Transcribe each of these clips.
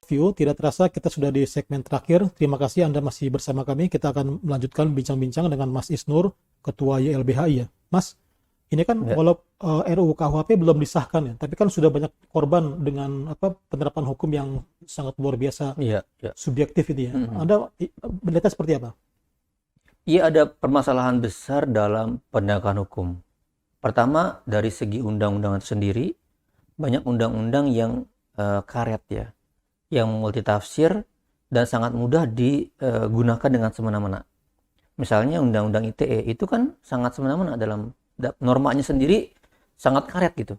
View, tidak terasa kita sudah di segmen terakhir. Terima kasih Anda masih bersama kami. Kita akan melanjutkan bincang-bincang dengan Mas Isnur, Ketua YLBHI ya. Mas, ini kan Ya, walau RUU KUHP belum disahkan ya, tapi kan sudah banyak korban dengan penerapan hukum yang sangat luar biasa iya, iya. subjektif ini ya. Mm-mm. Anda melihatnya seperti apa? Iya, ada permasalahan besar dalam penegakan hukum. Pertama, dari segi undang-undang itu sendiri, banyak undang-undang yang karet ya, yang multitafsir dan sangat mudah digunakan dengan semena-mena. Misalnya Undang-Undang ITE itu kan sangat semena-mena dalam normanya sendiri, sangat karet gitu.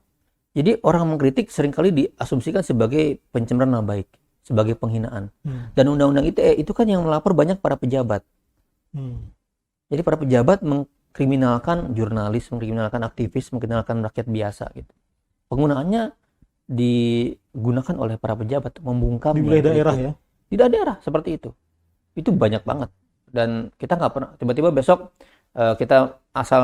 Jadi orang mengkritik seringkali diasumsikan sebagai pencemaran nama baik, sebagai penghinaan. Hmm. Dan Undang-Undang ITE itu kan yang melapor banyak para pejabat. Hmm. Jadi para pejabat mengkriminalkan jurnalis, mengkriminalkan aktivis, mengkriminalkan rakyat biasa gitu. Penggunaannya digunakan oleh para pejabat membungkam Di wilayah daerah ya. di daerah seperti itu. Itu banyak banget. Dan kita nggak pernah tiba-tiba besok kita asal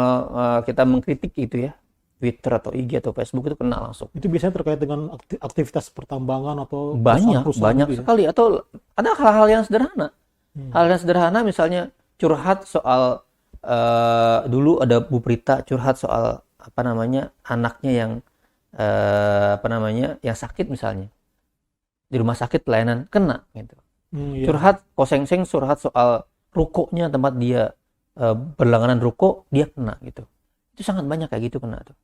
kita mengkritik itu ya, Twitter atau IG atau Facebook itu kena langsung. Itu biasanya terkait dengan aktivitas pertambangan atau Banyak perusahaan-perusahaan gitu ya. sekali. Atau ada hal-hal yang sederhana. Hmm. Hal yang sederhana misalnya curhat soal dulu ada Bu Prita curhat soal anaknya yang yang sakit misalnya di rumah sakit pelayanan kena gitu. Iya. Curhat Kosengseng curhat soal rukonya tempat dia berlangganan ruko dia kena gitu. Itu sangat banyak kayak gitu kena tuh.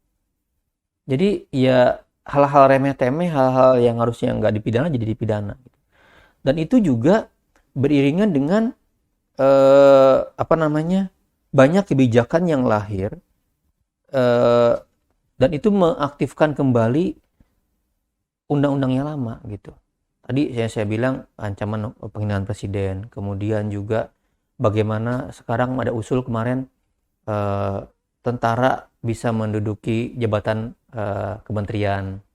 Jadi ya hal-hal remeh-temeh, hal-hal yang harusnya nggak dipidana jadi dipidana gitu. Dan itu juga beriringan dengan banyak kebijakan yang lahir dan itu mengaktifkan kembali undang-undang yang lama gitu. Tadi saya bilang ancaman penghinaan presiden, kemudian juga bagaimana sekarang ada usul kemarin tentara bisa menduduki jabatan kementerian.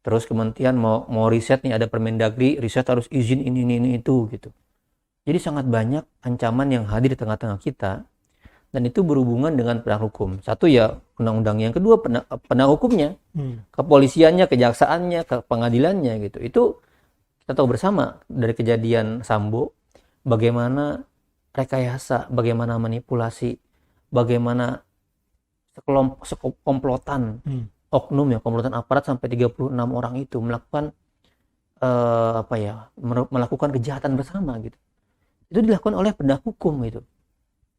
Terus kementerian mau riset nih, ada Permendagri, riset harus izin ini itu gitu. Jadi sangat banyak ancaman yang hadir di tengah-tengah kita dan itu berhubungan dengan penegak hukum. Satu ya undang-undang, yang kedua penegak hukumnya, kepolisiannya, kejaksaannya, ke pengadilannya gitu. Itu kita tahu bersama dari kejadian Sambo, bagaimana rekayasa, bagaimana manipulasi, bagaimana sekomplotan oknum ya, komplotan aparat sampai 36 orang itu melakukan melakukan kejahatan bersama gitu. Itu dilakukan oleh penegak hukum gitu.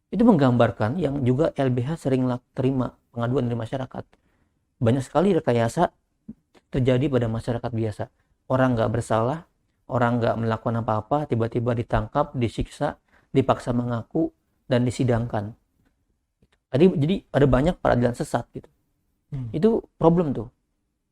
Itu menggambarkan yang juga LBH sering terima pengaduan dari masyarakat. Banyak sekali rekayasa terjadi pada masyarakat biasa. Orang nggak bersalah, orang nggak melakukan apa-apa, tiba-tiba ditangkap, disiksa, dipaksa mengaku, dan disidangkan. Jadi ada banyak peradilan sesat gitu. Itu problem tuh.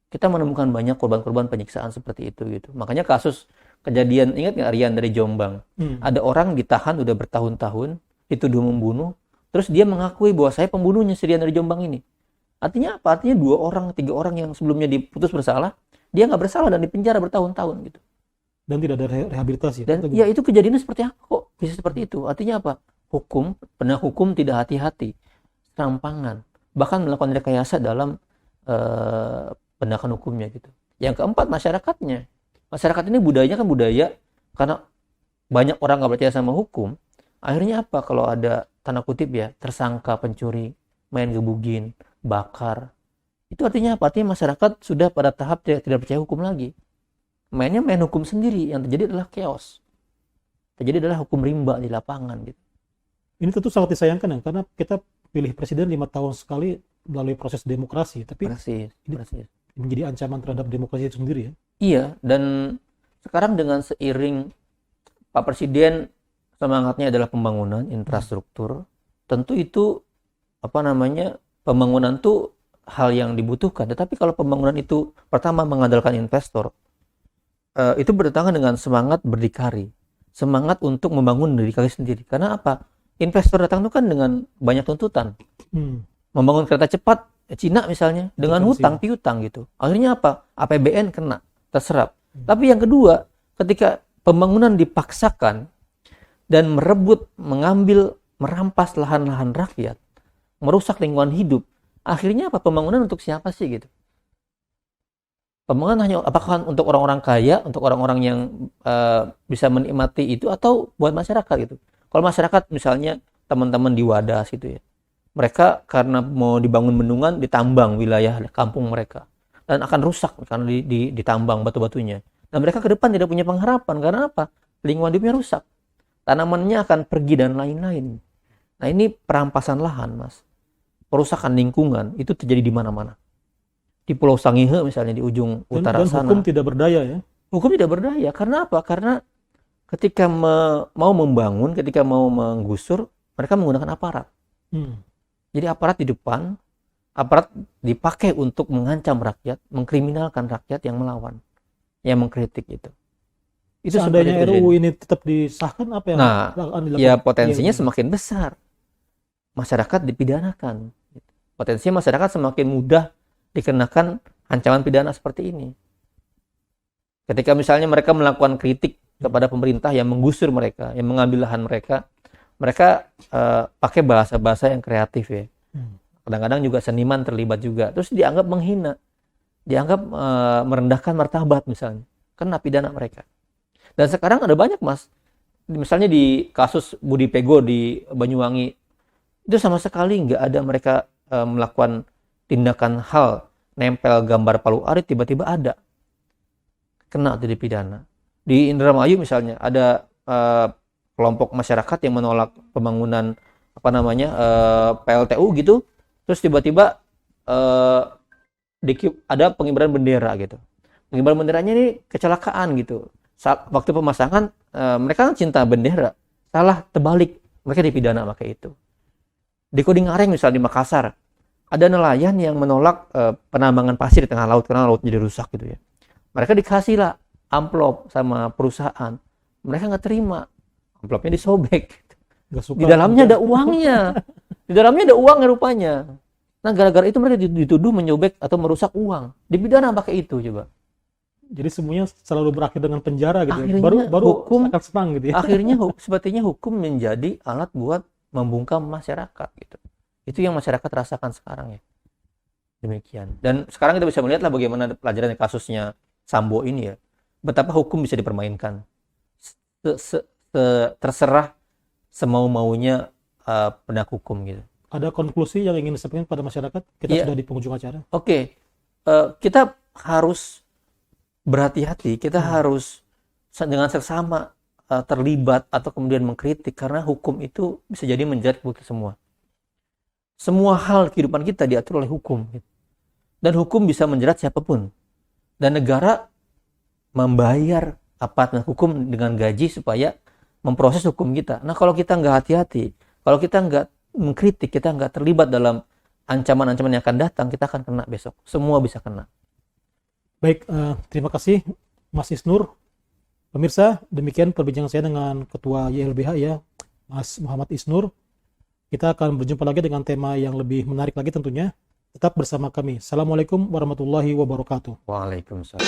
Kita menemukan banyak korban-korban penyiksaan seperti itu gitu. Makanya kasus kejadian, ingat nggak Rian dari Jombang? Ada orang ditahan udah bertahun-tahun, dituduh membunuh, terus dia mengakui bahwa saya pembunuhnya, si Rian dari Jombang ini. Artinya apa? Artinya 2 orang, 3 orang yang sebelumnya diputus bersalah, dia nggak bersalah dan dipenjara bertahun-tahun gitu. Dan tidak ada rehabilitasi. Dan ya itu kejadiannya seperti apa kok bisa seperti itu? Artinya apa? Penegak hukum tidak hati-hati, serampangan, bahkan melakukan rekayasa dalam penegakan hukumnya gitu. Yang keempat, masyarakatnya. Masyarakat ini budayanya kan budaya karena banyak orang nggak percaya sama hukum. Akhirnya apa? Kalau ada tanda kutip ya tersangka pencuri, main gebugin, bakar, itu artinya apa? Artinya masyarakat sudah pada tahap tidak percaya hukum lagi. Main hukum sendiri. Yang terjadi adalah chaos. Terjadi adalah hukum rimba di lapangan gitu. Ini tentu sangat disayangkan ya, karena kita pilih presiden 5 tahun sekali melalui proses demokrasi, tapi Persis. menjadi ancaman terhadap demokrasi itu sendiri ya. Iya, dan sekarang dengan seiring Pak Presiden semangatnya adalah pembangunan infrastruktur, tentu itu pembangunan itu hal yang dibutuhkan. Tetapi kalau pembangunan itu pertama mengandalkan investor, itu bertentangan dengan semangat berdikari, semangat untuk membangun berdikari sendiri. Karena apa? Investor datang itu kan dengan banyak tuntutan. Membangun kereta cepat, Cina misalnya, dengan hutang piutang gitu. Akhirnya apa? APBN kena, terserap. Tapi yang kedua, ketika pembangunan dipaksakan dan mengambil, merampas lahan-lahan rakyat, merusak lingkungan hidup, akhirnya apa? Pembangunan untuk siapa sih gitu? Pembangunan hanya apakah untuk orang-orang kaya, untuk orang-orang yang bisa menikmati itu, atau buat masyarakat gitu. Kalau masyarakat misalnya teman-teman di Wadas gitu ya, mereka karena mau dibangun bendungan ditambang wilayah kampung mereka dan akan rusak karena ditambang batu-batunya. Dan mereka ke depan tidak punya pengharapan karena apa? Lingkungan hidupnya rusak, tanamannya akan pergi dan lain-lain. Nah ini perampasan lahan, Mas. Perusakan lingkungan itu terjadi di mana-mana. Di Pulau Sangihe misalnya di ujung utara Dan sana. hukum tidak berdaya ya. Hukum tidak berdaya. Karena apa? Karena ketika mau membangun, ketika mau menggusur, mereka menggunakan aparat. Jadi aparat di depan, aparat dipakai untuk mengancam rakyat, mengkriminalkan rakyat yang melawan, yang mengkritik itu. Itu Seandainya seperti itu RUU jadi. ini tetap disahkan, apa yang Nah, akan dilakukan? ya potensinya Iya, semakin besar. Masyarakat dipidanakan. Potensinya masyarakat semakin mudah dikenakan ancaman pidana seperti ini. Ketika misalnya mereka melakukan kritik kepada pemerintah yang menggusur mereka, yang mengambil lahan mereka, mereka pakai bahasa-bahasa yang kreatif ya. Kadang-kadang juga seniman terlibat juga. Terus dianggap menghina, dianggap merendahkan martabat misalnya, kena pidana mereka. Dan sekarang ada banyak, Mas. Misalnya di kasus Budi Pego di Banyuwangi, itu sama sekali nggak ada mereka melakukan tindakan hal nempel gambar Palu Arit, tiba-tiba ada kena jadi pidana. Di Indramayu misalnya ada kelompok masyarakat yang menolak pembangunan PLTU gitu, terus tiba-tiba ada pengibaran bendera gitu. Pengibaran benderanya ini kecelakaan gitu. Saat waktu pemasangan mereka kan cinta bendera, salah terbalik, mereka dipidana pakai itu. Di Kodingareng misalnya di Makassar, ada nelayan yang menolak penambangan pasir di tengah laut karena laut jadi rusak gitu ya. Mereka dikasih lah amplop sama perusahaan, mereka nggak terima, amplopnya disobek. Nggak suka. Di dalamnya ada uangnya, di dalamnya ada uangnya rupanya. Nah gara-gara itu mereka dituduh menyobek atau merusak uang, dipidana pakai itu coba. Jadi semuanya selalu berakhir dengan penjara gitu. Akhirnya Baru hukum akan senang gitu ya. Akhirnya sepertinya hukum menjadi alat buat membungkam masyarakat gitu. Itu yang masyarakat rasakan sekarang ya. Demikian. Dan sekarang kita bisa melihat lah bagaimana pelajaran kasusnya Sambo ini ya. Betapa hukum bisa dipermainkan. Terserah semau-maunya penegak hukum gitu. Ada konklusi yang ingin disampaikan pada masyarakat? Kita Iya. sudah di penghujung acara. Oke. Kita harus berhati-hati. Kita harus dengan seksama terlibat atau kemudian mengkritik, karena hukum itu bisa jadi menjerat kita semua. Semua hal kehidupan kita diatur oleh hukum. Dan hukum bisa menjerat siapapun. Dan negara membayar aparat hukum dengan gaji supaya memproses hukum kita. Nah kalau kita nggak hati-hati, kalau kita nggak mengkritik, kita nggak terlibat dalam ancaman-ancaman yang akan datang, kita akan kena besok. Semua bisa kena. Baik, terima kasih Mas Isnur. Pemirsa, demikian perbincangan saya dengan Ketua YLBH ya, Mas Muhammad Isnur. Kita akan berjumpa lagi dengan tema yang lebih menarik lagi tentunya. Tetap bersama kami. Assalamualaikum warahmatullahi wabarakatuh. Waalaikumsalam.